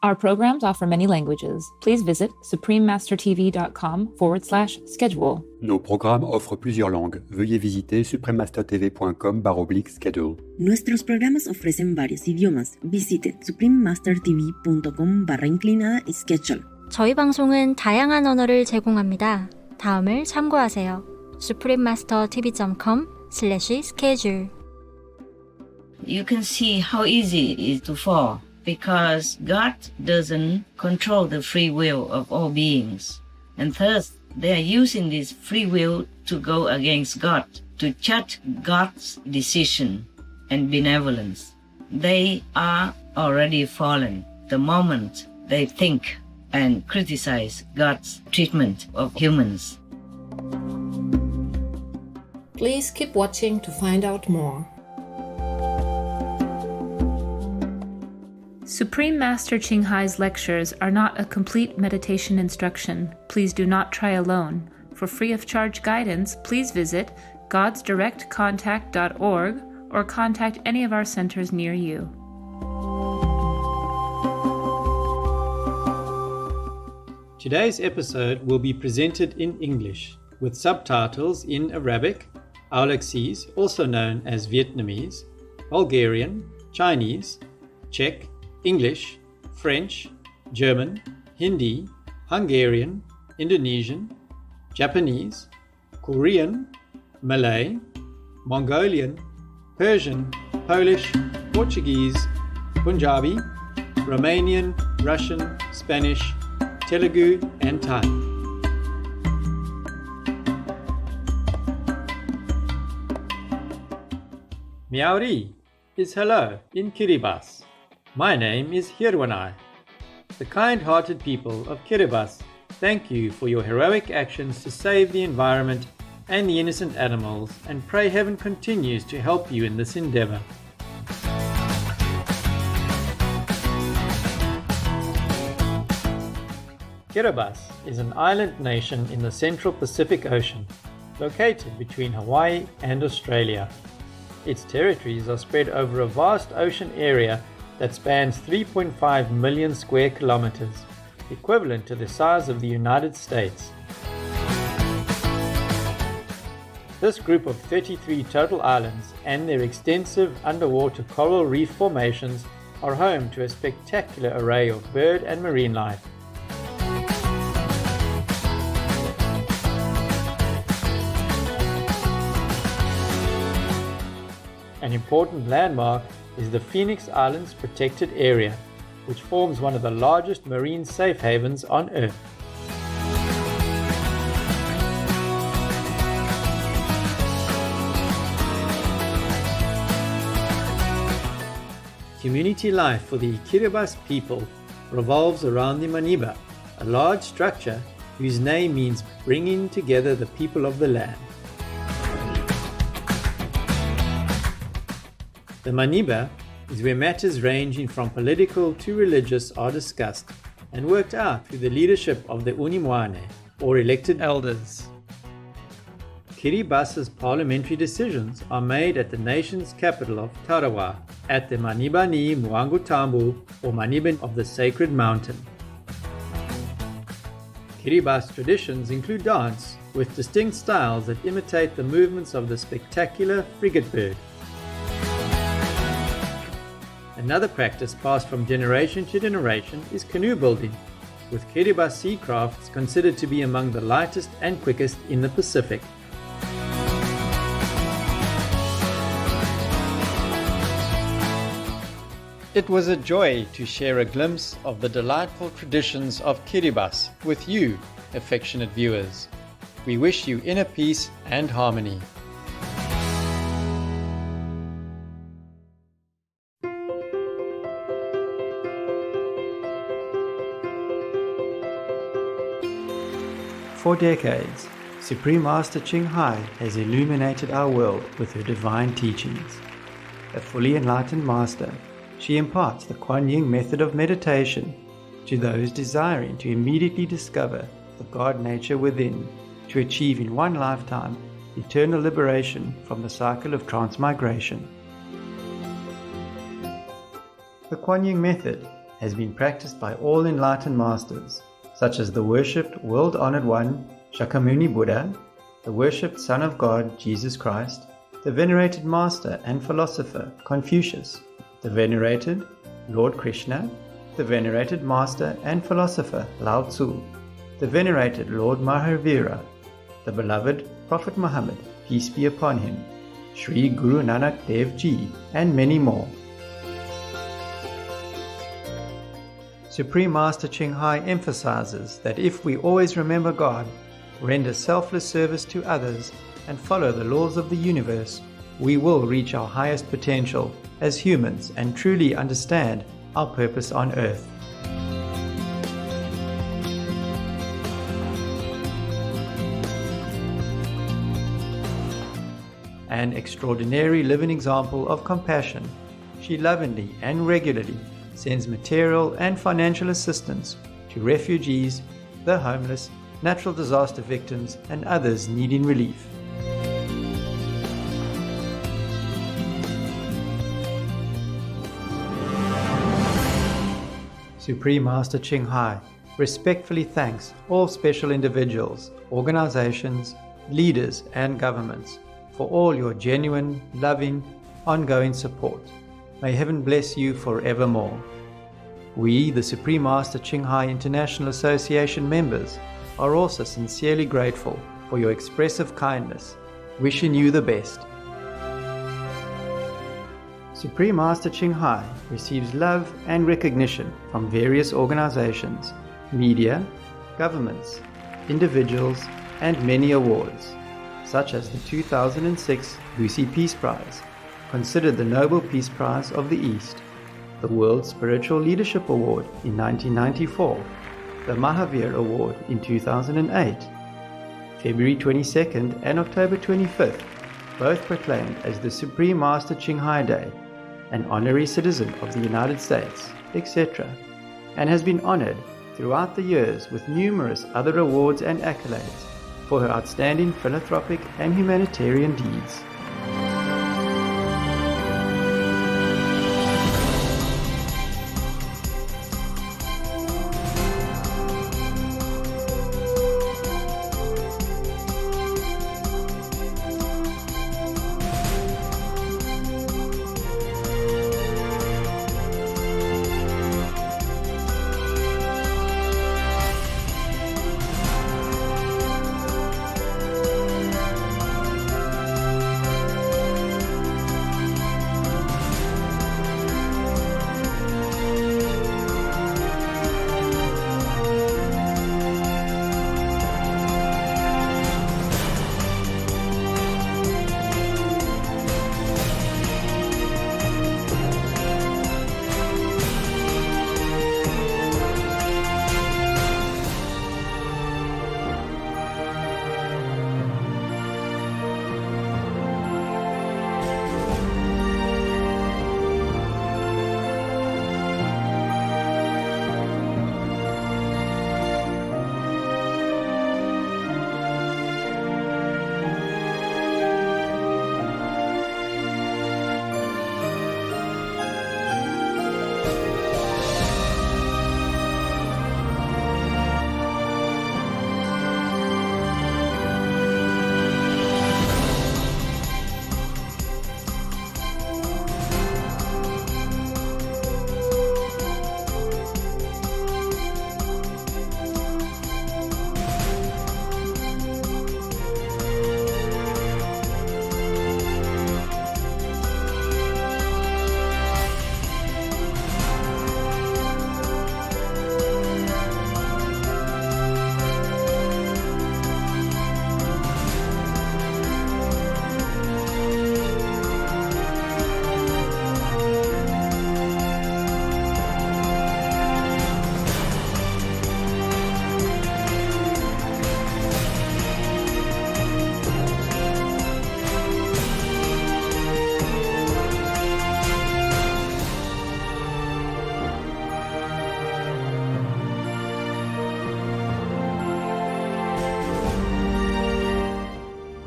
Our programs offer many languages. Please visit suprememastertv.com/schedule. Nos programmes offrent plusieurs langues. Veuillez visiter suprememastertv.com/schedule. Nuestros programas ofrecen varios idiomas. Visite suprememastertv.com/schedule. 저희 방송은 다양한 언어를 제공합니다. 다음을 참고하세요. suprememastertv.com/schedule. You can see how easy it is to fall because God doesn't control the free will of all beings. And thus, they are using this free will to go against God, to judge God's decision and benevolence. They are already fallen the moment they think and criticize God's treatment of humans. Please keep watching to find out more. Supreme Master Ching Hai's lectures are not a complete meditation instruction. Please do not try alone. For free of charge guidance, please visit godsdirectcontact.org or contact any of our centers near you. Today's episode will be presented in English with subtitles in Arabic, Aulacese, also known as Vietnamese, Bulgarian, Chinese, Czech, English, French, German, Hindi, Hungarian, Indonesian, Japanese, Korean, Malay, Mongolian, Persian, Polish, Portuguese, Punjabi, Romanian, Russian, Spanish, Telugu, and Thai. Miauri is hello in Kiribati. My name is Hirwanai. The kind-hearted people of Kiribati thank you for your heroic actions to save the environment and the innocent animals, and pray heaven continues to help you in this endeavor. Kiribati is an island nation in the Central Pacific Ocean, located between Hawaii and Australia. Its territories are spread over a vast ocean area that spans 3.5 million square kilometers, equivalent to the size of the United States. This group of 33 total islands and their extensive underwater coral reef formations are home to a spectacular array of bird and marine life. An important landmark is the Phoenix Islands Protected Area, which forms one of the largest marine safe havens on Earth. Community life for the Kiribati people revolves around the Maniba, a large structure whose name means bringing together the people of the land. The Maniba is where matters ranging from political to religious are discussed and worked out through the leadership of the Unimwane, or elected elders. Kiribati's parliamentary decisions are made at the nation's capital of Tarawa, at the Maniba ni Muangutambu, or Maniba of the Sacred Mountain. Kiribati traditions include dance, with distinct styles that imitate the movements of the spectacular frigate bird. Another practice passed from generation to generation is canoe building, with Kiribati sea crafts considered to be among the lightest and quickest in the Pacific. It was a joy to share a glimpse of the delightful traditions of Kiribati with you, affectionate viewers. We wish you inner peace and harmony. For decades, Supreme Master Ching Hai has illuminated our world with her divine teachings. A fully enlightened master, she imparts the Kuan Yin method of meditation to those desiring to immediately discover the God nature within, to achieve in one lifetime eternal liberation from the cycle of transmigration. The Kuan Yin method has been practiced by all enlightened masters, such as the worshipped world-honored one, Shakyamuni Buddha, the worshipped Son of God, Jesus Christ, the venerated master and philosopher, Confucius, the venerated Lord Krishna, the venerated master and philosopher, Lao Tzu, the venerated Lord Mahavira, the beloved Prophet Muhammad, peace be upon him, Sri Guru Nanak Dev Ji, and many more. Supreme Master Ching Hai emphasizes that if we always remember God, render selfless service to others, and follow the laws of the universe, we will reach our highest potential as humans and truly understand our purpose on earth. An extraordinary living example of compassion, she lovingly and regularly sends material and financial assistance to refugees, the homeless, natural disaster victims, and others needing relief. Supreme Master Ching Hai respectfully thanks all special individuals, organizations, leaders, and governments for all your genuine, loving, ongoing support. May heaven bless you forevermore. We, the Supreme Master Ching Hai International Association members, are also sincerely grateful for your expressive kindness, wishing you the best. Supreme Master Ching Hai receives love and recognition from various organizations, media, governments, individuals, and many awards, such as the 2006 Lucy Peace Prize, considered the Nobel Peace Prize of the East, the World Spiritual Leadership Award in 1994, the Mahavir Award in 2008, February 22nd and October 25th, both proclaimed as the Supreme Master Ching Hai Day, an honorary citizen of the United States, etc., and has been honored throughout the years with numerous other awards and accolades for her outstanding philanthropic and humanitarian deeds.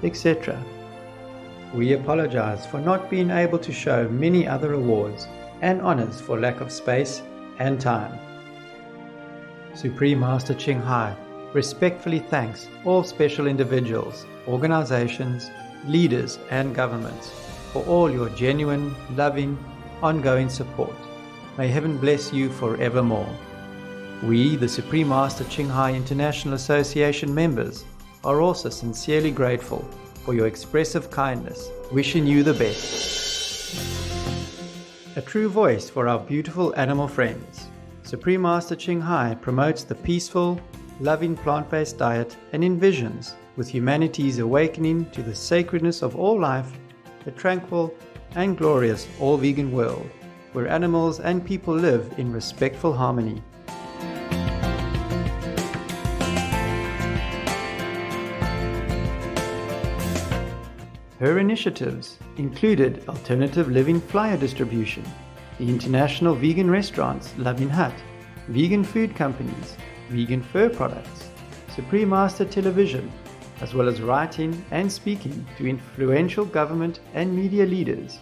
etc. We apologize for not being able to show many other awards and honors for lack of space and time. Supreme Master Ching Hai respectfully thanks all special individuals, organizations, leaders, and governments for all your genuine, loving, ongoing support. May heaven bless you forevermore. We, the Supreme Master Ching Hai International Association members, are also sincerely grateful for your expressive kindness, wishing you the best. A true voice for our beautiful animal friends, Supreme Master Ching Hai promotes the peaceful, loving plant-based diet and envisions, with humanity's awakening to the sacredness of all life, a tranquil and glorious all-vegan world, where animals and people live in respectful harmony. Her initiatives included alternative living flyer distribution, the international vegan restaurants Loving Hut, vegan food companies, vegan fur products, Supreme Master Television, as well as writing and speaking to influential government and media leaders,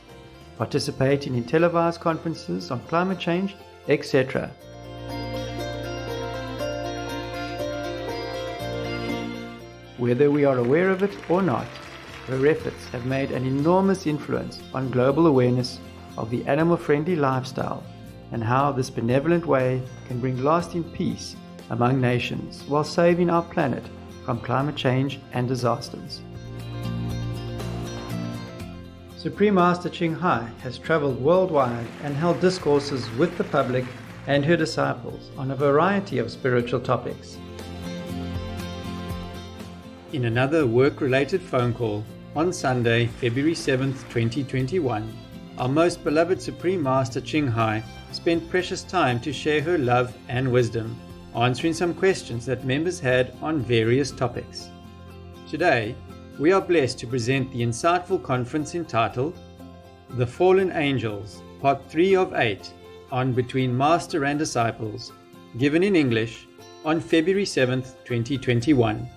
participating in televised conferences on climate change, etc. Whether we are aware of it or not, her efforts have made an enormous influence on global awareness of the animal-friendly lifestyle and how this benevolent way can bring lasting peace among nations while saving our planet from climate change and disasters. Supreme Master Ching Hai has traveled worldwide and held discourses with the public and her disciples on a variety of spiritual topics. In another work-related phone call on Sunday, February 7th, 2021, our most beloved Supreme Master Ching Hai spent precious time to share her love and wisdom, answering some questions that members had on various topics. Today, we are blessed to present the insightful conference entitled The Fallen Angels, Part 3 of 8, on Between Master and Disciples, given in English on February 7th, 2021.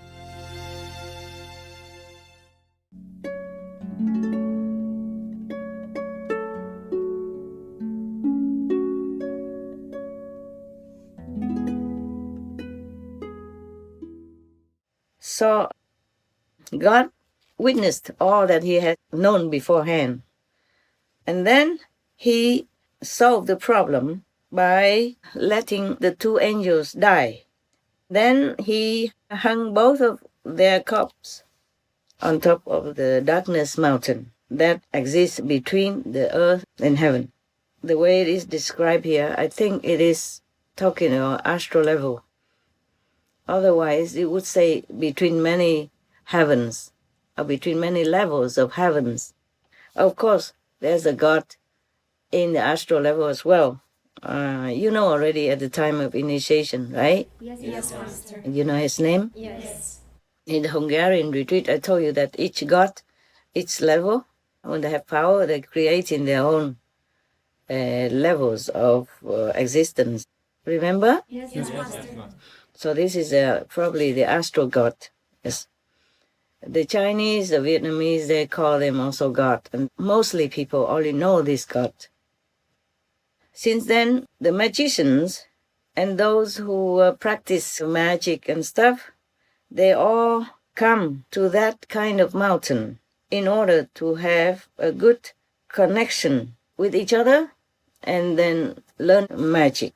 So God witnessed all that he had known beforehand. And then he solved the problem by letting the two angels die. Then he hung both of their corpses on top of the darkness mountain that exists between the earth and heaven. The way it is described here, I think it is talking about astral level. Otherwise, it would say between many heavens, or between many levels of heavens. Of course, there's a God in the astral level as well. You know already at the time of initiation, right? Yes, Master. You know his name? Yes. In the Hungarian retreat, I told you that each God, each level, when they have power, they create in their own levels of existence. Remember? Yes, Master. So this is probably the astral God. Yes. The Chinese, the Vietnamese, they call them also God. And mostly people only know this God. Since then, the magicians and those who practice magic and stuff, they all come to that kind of mountain in order to have a good connection with each other and then learn magic.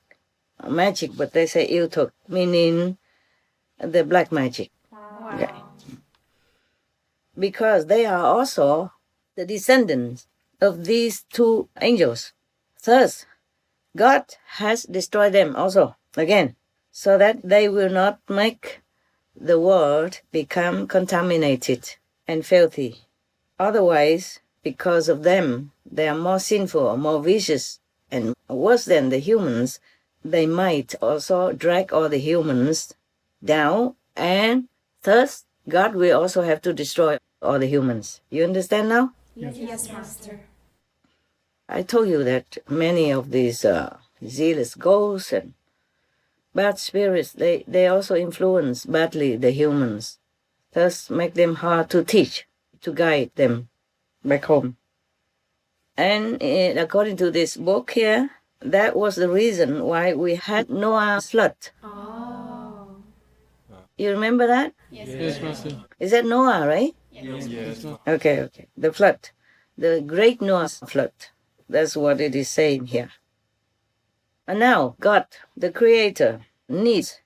Magic, but they say yêu thuật, meaning the black magic. Wow. Okay. Because they are also the descendants of these two angels. Thus, God has destroyed them also, again, so that they will not make the world become contaminated and filthy. Otherwise, because of them, they are more sinful, more vicious, and worse than the humans. They might also drag all the humans down, and thus God will also have to destroy all the humans. You understand now? Yes, Master. I told you that many of these zealous ghosts and bad spirits, they also influence badly the humans, thus make them hard to teach, to guide them back home. And according to this book here, That was the reason why we had Noah's flood. You remember that? Yes, Master. Is that Noah, right? Yes. Okay. The flood. The great Noah's flood. That's what it is saying here. And now, God, the Creator, needs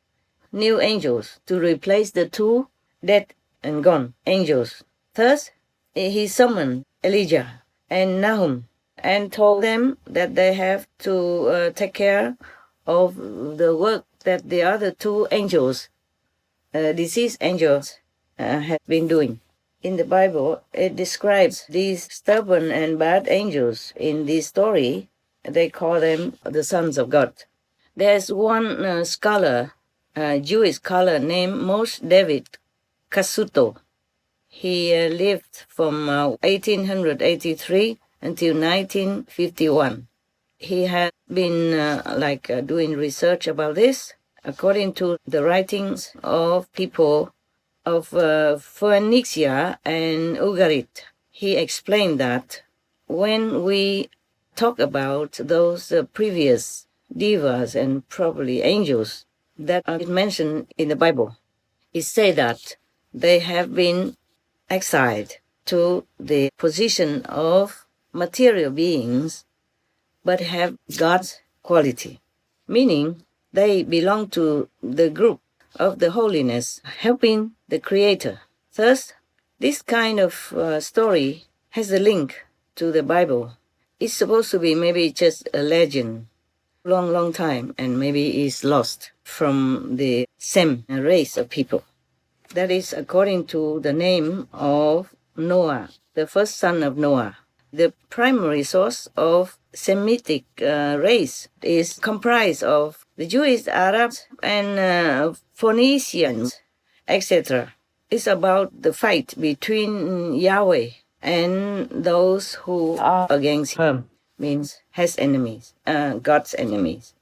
new angels to replace the two dead and gone angels. Thus, he summoned Elijah and Nahum and told them that they have to take care of the work that the other two angels, deceased angels, have been doing. In the Bible, it describes these stubborn and bad angels in this story. They call them the sons of God. There's one scholar, Jewish scholar named Moshe David Kasuto. He lived from 1883 until 1951. He had been doing research about this. According to the writings of people of Phoenicia and Ugarit, he explained that when we talk about those previous divas and probably angels that are mentioned in the Bible, it says that they have been exiled to the position of material beings but have God's quality, meaning they belong to the group of the holiness, helping the Creator. Thus, this kind of story has a link to the Bible. It's supposed to be maybe just a legend, long time, and maybe is lost from the Sem race of people. That is according to the name of Noah, the first son of Noah. The primary source of Semitic race is comprised of the Jewish, Arabs, and Phoenicians, etc. It's about the fight between Yahweh and those who are against him, means has enemies, God's enemies.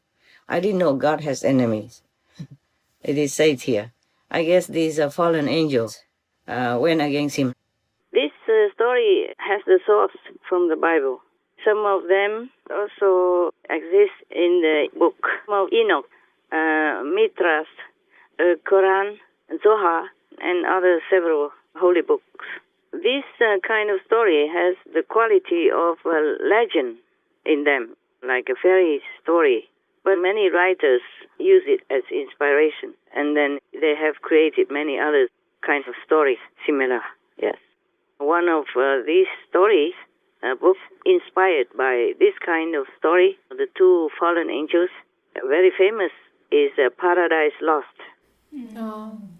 I didn't know God has enemies. It is said here. I guess these are fallen angels went against him. This story has the source from the Bible. Some of them also exist in the book of Enoch, Mithras, Quran, Zohar, and other several holy books. This kind of story has the quality of a legend in them, like a fairy story. But many writers use it as inspiration, and then they have created many other kinds of stories similar. Yes. One of these stories, books inspired by this kind of story, the two fallen angels, very famous, is Paradise Lost,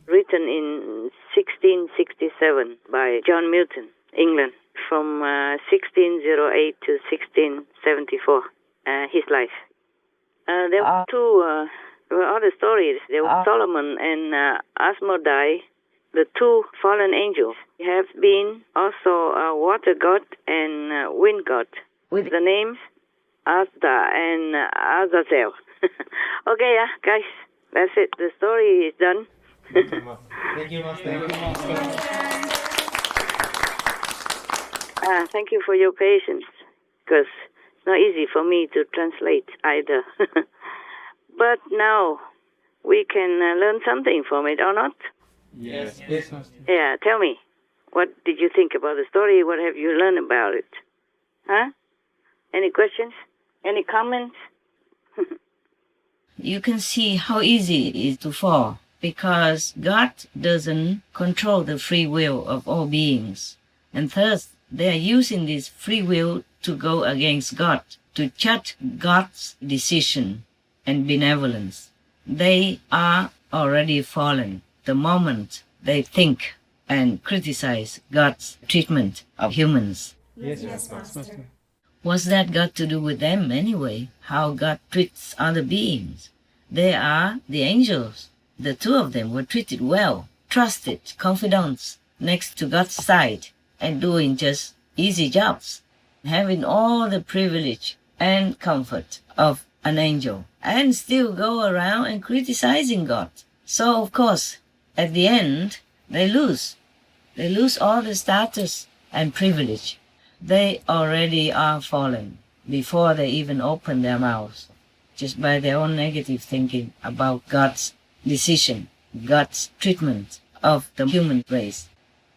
written in 1667 by John Milton, England, from 1608 to 1674, his life. There were two other stories. There were Solomon and Asmodai, the two fallen angels. Have been also a water god and wind god with the names Asda and Azazel. Okay, guys, that's it. The story is done. Thank you, Master. Thank you for your patience, because it's not easy for me to translate either. But now we can learn something from it, or not? Yes, Master. Yeah, tell me. What did you think about the story? What have you learned about it? Huh? Any questions? Any comments? You can see how easy it is to fall, because God doesn't control the free will of all beings. And thus, they are using this free will to go against God, to judge God's decision and benevolence. They are already fallen the moment they think and criticize God's treatment of humans. Yes, Master. What's that got to do with them anyway? How God treats other beings? They are the angels. The two of them were treated well, trusted, confidants, next to God's side, and doing just easy jobs, having all the privilege and comfort of an angel, and still go around and criticizing God. So, of course, at the end, they lose. They lose all the status and privilege. They already are fallen. before they even open their mouths, just by their own negative thinking about God's decision, God's treatment of the human race.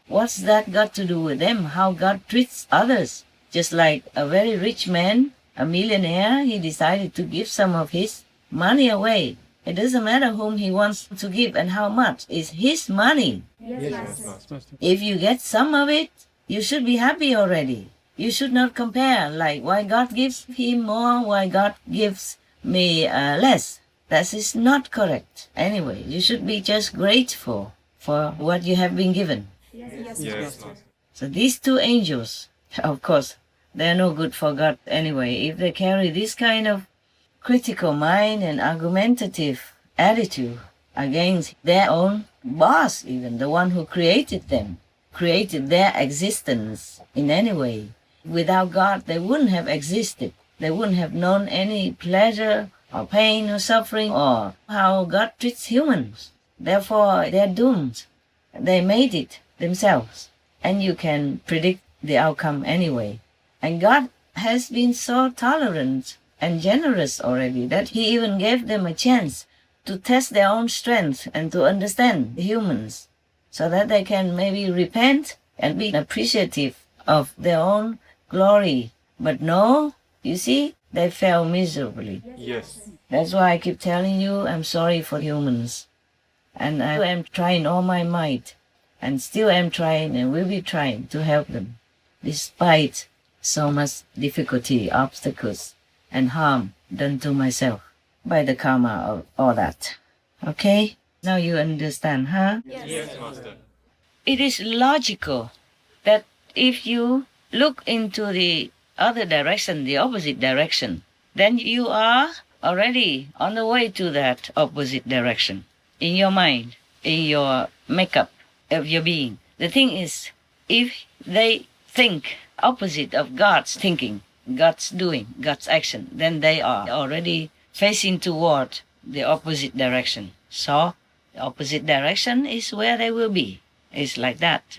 What's that got to do with them? How God treats others? Just like a very rich man, a millionaire, he decided to give some of his money away. It doesn't matter whom he wants to give and how much. It's his money. Yes, Master. If you get some of it, you should be happy already. You should not compare, like why God gives him more, why God gives me less. That is not correct. Anyway, you should be just grateful for what you have been given. Yes, Master. So these two angels, of course, they're no good for God anyway. If they carry this kind of critical mind and argumentative attitude against their own boss, even the one who created them, created their existence in any way. Without God, they wouldn't have existed. They wouldn't have known any pleasure or pain or suffering or how God treats humans. Therefore, they're doomed. They made it themselves. And you can predict the outcome anyway. And God has been so tolerant and generous already that he even gave them a chance to test their own strength and to understand humans so that they can maybe repent and be appreciative of their own glory. But no, you see, they fell miserably. Yes. That's why I keep telling you I'm sorry for humans. And I am trying all my might and still am trying and will be trying to help them despite so much difficulty, obstacles, and harm done to myself by the karma of all that. Okay? Now you understand, huh? Yes, Master. It is logical that if you look into the other direction, the opposite direction, then you are already on the way to that opposite direction in your mind, in your makeup of your being. The thing is, if they think opposite of God's thinking, God's doing, God's action, then they are already facing toward the opposite direction. So, the opposite direction is where they will be. It's like that.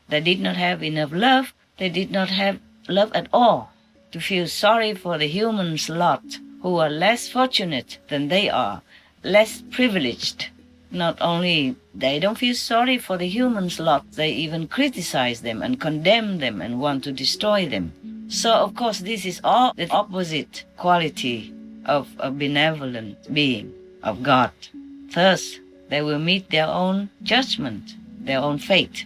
They did not have enough love. They did not have love at all to feel sorry for the humans' lot who are less fortunate than they are, less privileged. Not only they don't feel sorry for the humans' lot, they even criticize them and condemn them and want to destroy them. So, of course, this is all the opposite quality of a benevolent being, of God. Thus, they will meet their own judgment, their own fate.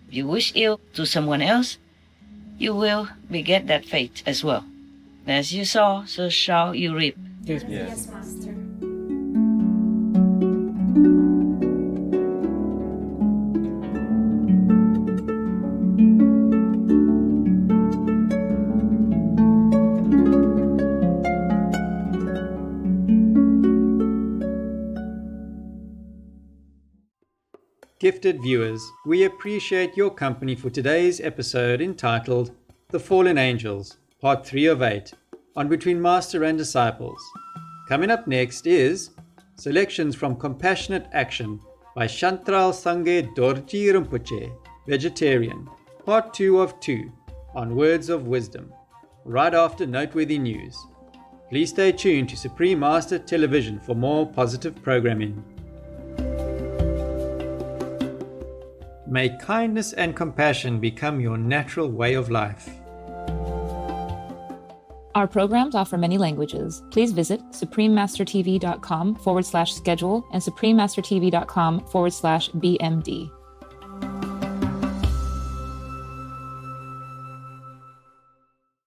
If you wish ill to someone else, you will beget that fate as well. As you sow, so shall you reap. Yes, Yes, Master. Gifted viewers, we appreciate your company for today's episode entitled The Fallen Angels, Part 3 of 8, on Between Master and Disciples. Coming up next is selections from Compassionate Action by Shantral Sangye Dorji Rinpoche, Vegetarian, Part 2 of 2, on Words of Wisdom, right after Noteworthy News. Please stay tuned to Supreme Master Television for more positive programming. May kindness and compassion become your natural way of life. Our programs offer many languages. Please visit suprememastertv.com/schedule and suprememastertv.com/BMD.